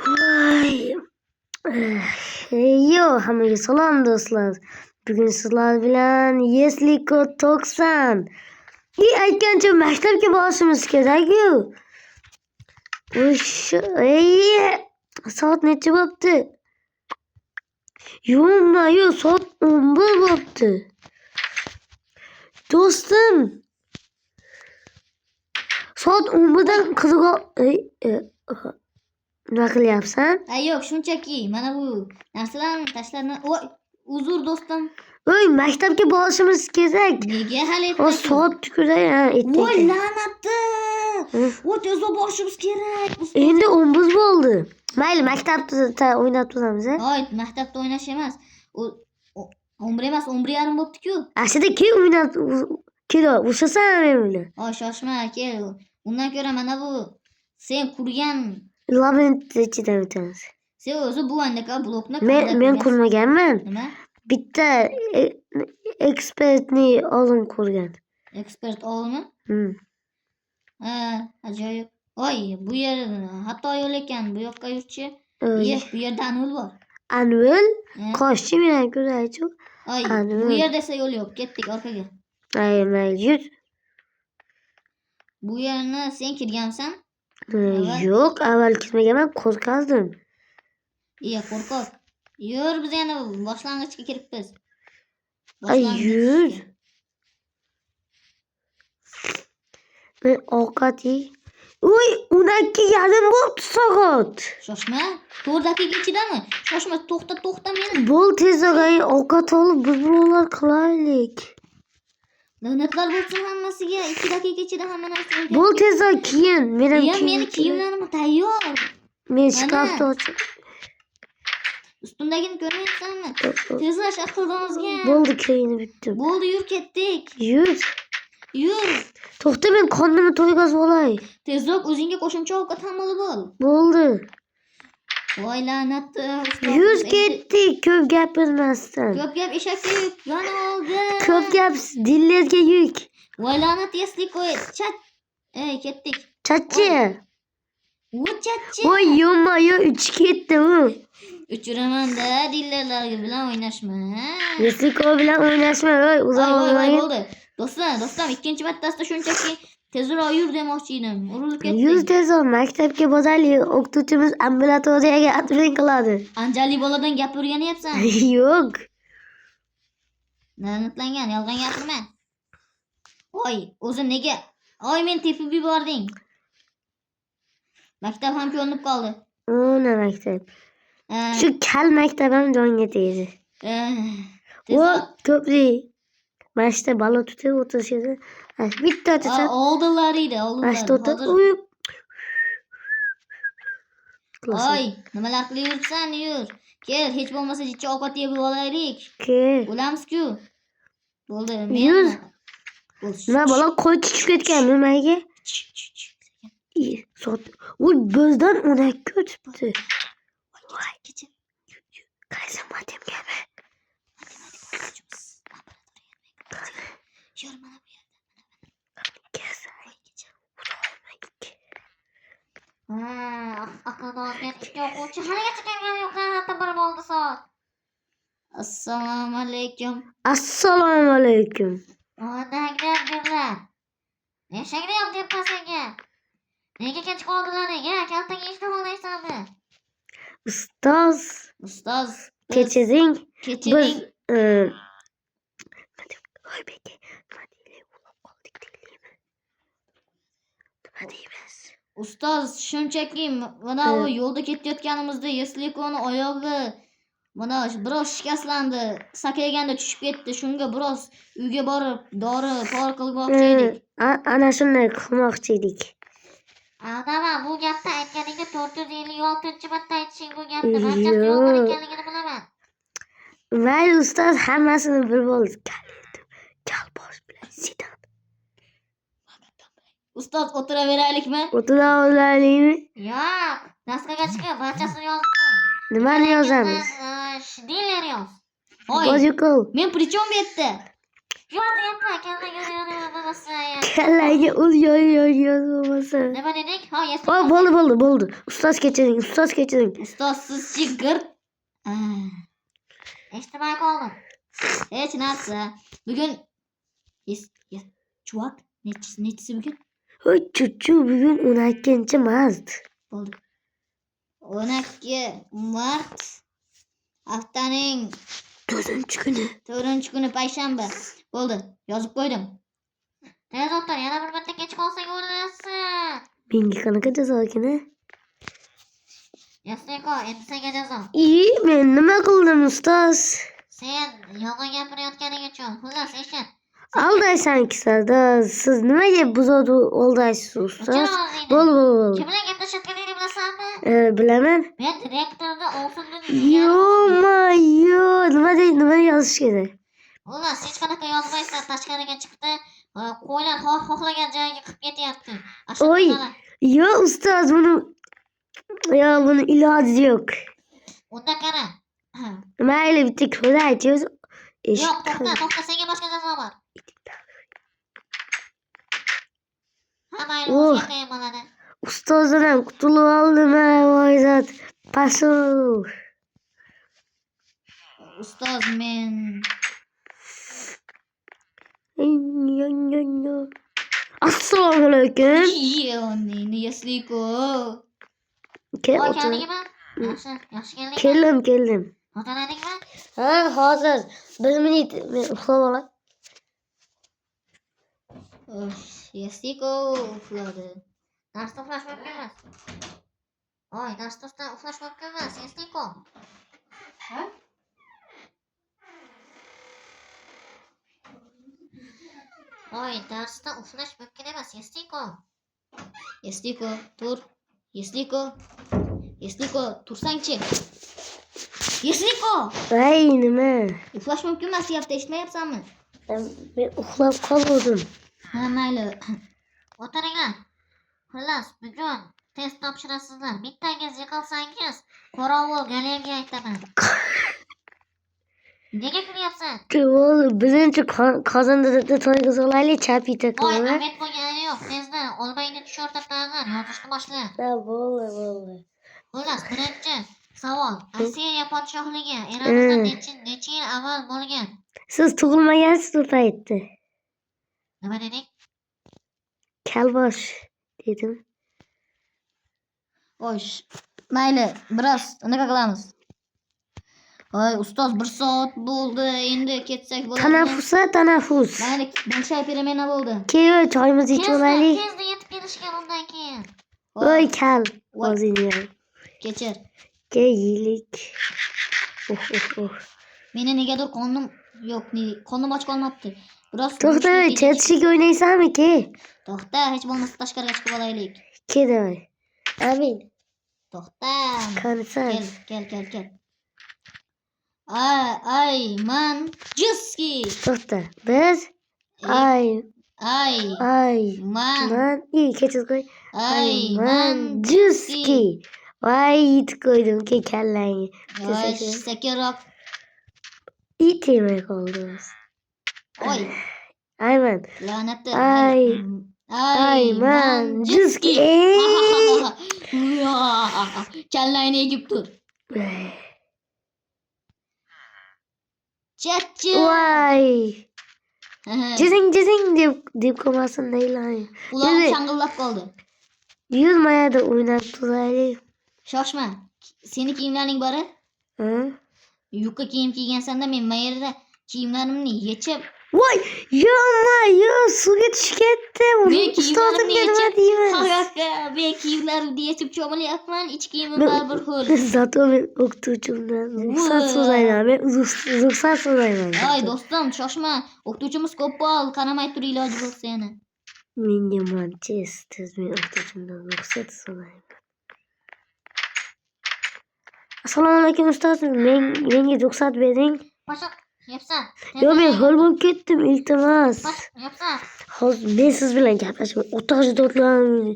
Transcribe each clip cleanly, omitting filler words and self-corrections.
Voy. Yo, hammaga salom do'stlar. Bugun sizlar bilan Yesliko 90 aytgancha maktabga borishimiz kerak-ku. Soat necha bo'pti? Yo'q, soat 11 bo'pti. Do'stim, soat 11dan nima qilyapsan? Yo'q, shunchaki mana bu narsalarni tashlarni. Uzr do'stim. Maktabga borishimiz kerak. Nega hali Soat tukuray, Voy la'nati. Tezroq borishimiz kerak. Endi 11 bo'ldi. Mayli, maktabda o'ynab turamiz. Maktabda o'ynash emas. 11 emas, 11:30 bo'pti-ku. Aslida keyin o'ynab kerak. O'shasan men bilan. Shoshma, kel. Undan ko'ra mana bu sen qurgan labirint ichidan o'tamiz. Sen o'zi bu andaka blokni men qurmaganman. Nima? Bitta ekspertni olim ko'rgan. Ekspert olimmi? Ajoyib. Bu yer hatto yo'l ekan, bu yoqqa yurchi. Bu yerda Anvil bor. Anvil? Qo'shchi men ko'raychi. Bu yerda esa yo'l yo'q. Ketdik orqaga. Mayli, yur. Bu yerni sen kirgansan? Yo'q, avval kirmaganman, qo'rqardim. Qo'rqoq. Yur, biz yana boshlang'ichga kiribmiz. Yur. Men ovqat yey. 12:30 bo'ldi soat. Shoshma, 4 daqiqa ichidami? Shoshma, to'xta meni. Bo'l tezroq, ovqat olib biz birovlar qilaylik. La'natlar bo'lsin hammasiga. 2 daqiqa ichida hamma narsa. Bo'l tezroq keyin. Meni kiyimlarim tayyor. Men shkafni ochib. Ustimdagini ko'ryapsanmi? Tezroq aqldimizga. Bo'ldi, kiyinib bitdim. Bo'ldi, yur ketdik. Yur. To'xta, men qornimni to'ygazib olay. Tezroq o'zingga qo'shimcha ovqat ham olib ol. Bo'ldi. Voy la'nat. Yuz ketdik, ko'p gapirmasdan. Ko'p gap eshakka yuk, yana oldi. Ko'p gap dillarga yuk. Voy la'nat, eslik qo'y. Chat. Ketdik. Chatchi. Chatchi. Voy yo'q, uchib ketdi u. Uchiraman-da, dillarlarga bilan o'ynashma. Yesliko bilan o'ynashma, uzoq bo'ldi. Do'stim, ikkinchi martasida shunchaki tezroq yur demoqchi edim. Urilib ketdim. Yuz tezroq maktabga boraylik. O'qituvchimiz ambulatoriyaga atrin qiladi. Anjali boladan gap o'rganyapsan? Yo'q. La'natlangan, yolg'on gapirma. O'zi nega? Men tepib yubording. Maktab ham ko'rinib qoldi. Ona maktab. Shu kal maktab ham jonga tegdi. Ko'prik. Mashta balo tutib o'tirishadi. Bitta tutsa. Oldinlar edi. Mashta o'tirib. Nimalar qilib yuribsan, yur. Kel, hech bo'lmasa jichcha ovqat yeb olaylik. Kel. Bo'lamiz-ku. Bo'ldi. Yur. Nima bola qo'y tushib ketgan nimaga? Bizdan 12 o'tibdi. Qaysi matematikami? Yur mana bu yerda. Aqldan ikki o'quvchi haligacha kelgani yo'q. Hatta bir bo'ldi soat. Assalomu alaykum. Assalomu alaykum. Odamlar. Eshaklar deyapman senga. Nega kech qoldilar nega? Kaltaga ishni olaysanmi? Ustoz. Kechiring. Biz nima deymiz? Ustoz, shunchaki mana bu yo'lda ketayotganimizda Yeslikoni oyog'i mana biroz shikastlandi. Sakrayganda tushib ketdi. Shunga biroz uyga borib dori por qilmoqchi edik. Ana shunday qilmoqchi edik. Adama, bu gapni aytganingda 456-marta aytishing bu gapni. Barchasi yolg'on ekanligini bilaman. Mayli ustoz, hammasini bilib oldik. Kal bosh bilan sedan. Ustoz, o'tiraveraylikmi? O'tiraveraylikmi? Yo'q, dasturga chiqib barchasini yozib qo'y. Nimani yozamiz? Diller yoz. Bojikov. Men prichom bu yerda? Yo'q deyapman, kallaga Kallaga ul yozmasa. Nima dedik? Ha, Bo'ldi. Ustoz kechiring. Ustozsiz chigir. Eshitmay qoldim. Hech narsa. Bugun chuvak nechisi bugun? Hoy chuchu bugun 12-mart. Bo'ldi. 12 mart haftaning 4-kuni payshanba. Bo'ldi, yozib qo'ydim. Tez o'tir, yana bir marta kech qolsang o'lirasan. Menga qanaqa jazo ekan? Yasniko, endi senga jazo. Men nima qildim ustoz? Sen yolg'on gapirayotganing uchun. Xullas, eshit. Aldaysanki Sardoz. Siz nimaga buzovni aldaysiz ustoz? Bo'ldi. Kim bilan gaplashayotganingni bilasanmi? Bilaman. Men direktorni Olsinni Nima yozish kerak? Xullas, hech qanaqa yozmaysan, tashqariga chiqdi. Qo'ylar xohlagan joyiga qilib ketyapti. Oy, ustoz buni iloji yo'q. Unda qara. Mayli, bitta ko'ra aytamiz. Yo'q, to'xta, senga boshqa jazo bor. Mayli, o'zga qiyin bo'ladi. Ustozdan qutulib oldim, voy zot. Pashov. Ustoz, men Assalomu alaykum. Yoni, Yasliko. Keldingmi? Yaxshi keldingmi? Keldim. Xotinadingmi? Ha, hozir 1 minut men uxlab olay. Yasliko uxladi. Darsda uxlash mumkin emas. Darsda uxlash mumkin emas, Yasliko. Ha? Darsda uxlash mumkin emas, Yasliko. Yasliko, tur. Yasliko, tursangchi. Yasliko! Nima? Uxlash mumkin emas, deyapti, eshitmayapsanmi? Men uxlab qoldim. Ha, mayli. O'tiringlar. Xullas, bugun test topshirasizlar. Bittangiz yiqilsangiz, qorovul galeriyaga aytaman. Nega kulyapsan? Birinchi qozonda to'yg'iz olaylik, chapiy Amet bo'lgani yo'q. Tezda olmayni tushortadan yozishni boshla. Bo'ldi. Xullas, birinchi savol. Rossiya podshohligi eramizdan necha yil avval bo'lgan? Siz tug'ilmagansiz u paytda. Nima deding? Kalbosh dedim. Mayli, biroz unaqa qilamiz. Ustoz 1 soat bo'ldi, endi ketsak bo'ladi. Tanaffus. Mayli, большая перемена bo'ldi. Keyin choyimizni ichib olaylik. Tezda yetib kelishgan undan keyin. Kal, o'zingni. Kechir. Keylik. Meni negadir qonim och qolmabdi. Biroz to'xta, chetishik o'ynaysanmi ke? To'xta, hech bo'lmasa tashqariga chiqib olaylik. Keday. Amin. To'xta. Qanisan? Kel. Man Juski. To'xta. Biz man kechib qo'y. Man Juski. Yetib qo'ydim ke kallangi. Sekinroq. Temay qoldi. Ayman. La'natli. Man Juski. Kallangni egib tur. Chachi. Jizing deb ko'masin deylar. Ular shang'illab qoldi. Yurmayadi, o'ynab turaylik. Shoshma. Seni kiyimlaring bor-a? Yupqa kiyim kiygansanda men mayerda kiyimlarimni yechib. Voy, suvga tushib ketdi. Ustozimga nima deyman? Men kiyimlarimni yechib cho'milyapman, ichki kiyimim baribir ho'l. Zato men o'qituvchimdan ruxsat so'rayman. Do'stim, shoshma. O'qituvchimiz ko'p bol, qaramay tur iloji bo'lsa yana. Menga Manchester, men o'qituvchimdan ruxsat so'rayman. Assalomu alaykum ustoz, menga ruxsat bering. Yapsan. Men ho'l bo'lib ketdim, iltimos. Yapsan. Hozir men siz bilan gaplashib, o'taqjidotlarni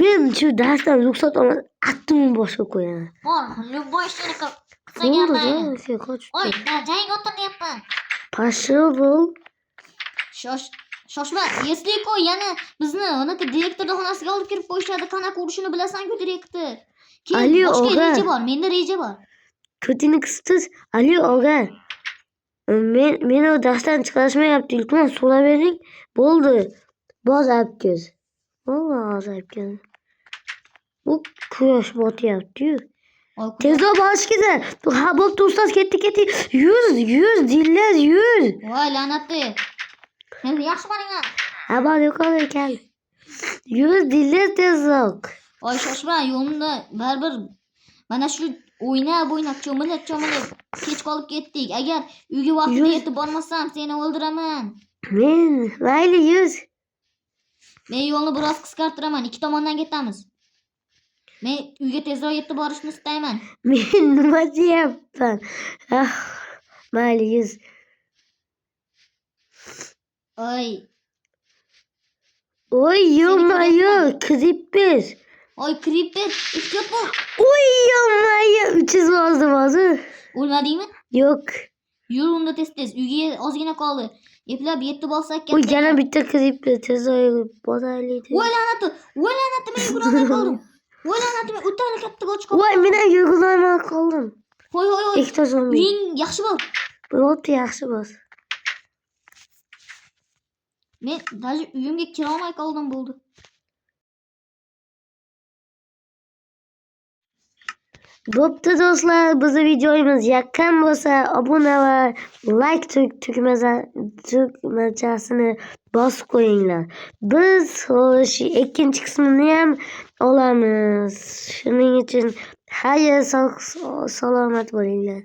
men shu darsdan ruxsat olmay, attimni boshqa qo'yaman. Любой ishni qilsa gaplaydi. Jang o'tir deyapman. Pashov bo'l. Shoshma, Yesliko yana bizni anaqa direktorning xonasiga olib kirib qo'yishadi. Qanaqa urishini bilasan-ku direktor. Keyin Ali boshqa og'a. reja bor, menda reja bor. Ko'tingni qisitiz. Ali og'a. Men o darsdan chiqarishmayapti. Iltimos so'ravering. Bo'ldi. Boz abkiz. Boz abkiz. Bu quyosh botyapti-yu. Tezroq borish kerak. Ha, bo'pti ustoz, ketdi. 100 dillas 100. Voy la'natli. Men yaxshi boringlar. Ha, bor yo'qol ekan. 100 dillas tezroq. Voy shoshma, yo'lni baribir mana shu o'ynab cho'milib kech qolib ketdik. Agar uyga vaqtida yetib bormasam seni o'ldiraman. Mayli 100. Men yo'lni biroz qisqartiraman. Ikki tomondan ketamiz. Men uyga tezroq yetib borishni istayman. Men nima deyapman? Mayli 100. Oy, yo'q, kriper. Oy, kriper, ehtiyot bo'l. Oy, yo'q, 300 hozir. O'lmadingmi? Yo'q. Yur unda tez. Uyga ozgina qoldi. Eplab yetib olsak katta. Oy, yana bitta kriper tezroq boraylik. Voy la'nati, men yugurolmay qoldim. Voy la'nati, men o'tali katta och qoldim. Voy, men yugurolmay qoldim. Voy. Ikkita zombie. Uying yaxshi bo'l. Bo'pti, yaxshi bo'l. Men даже uyimga kira olmay qoldim bo'ldi. Bo'pti do'stlar, bizning videomiz yoqqan bo'lsa, obuna va like tugmachasini bosib qo'yinglar. Biz xo'sh ikkinchi qismini ham olamiz. Shuning uchun xayr, salomat bo'linglar.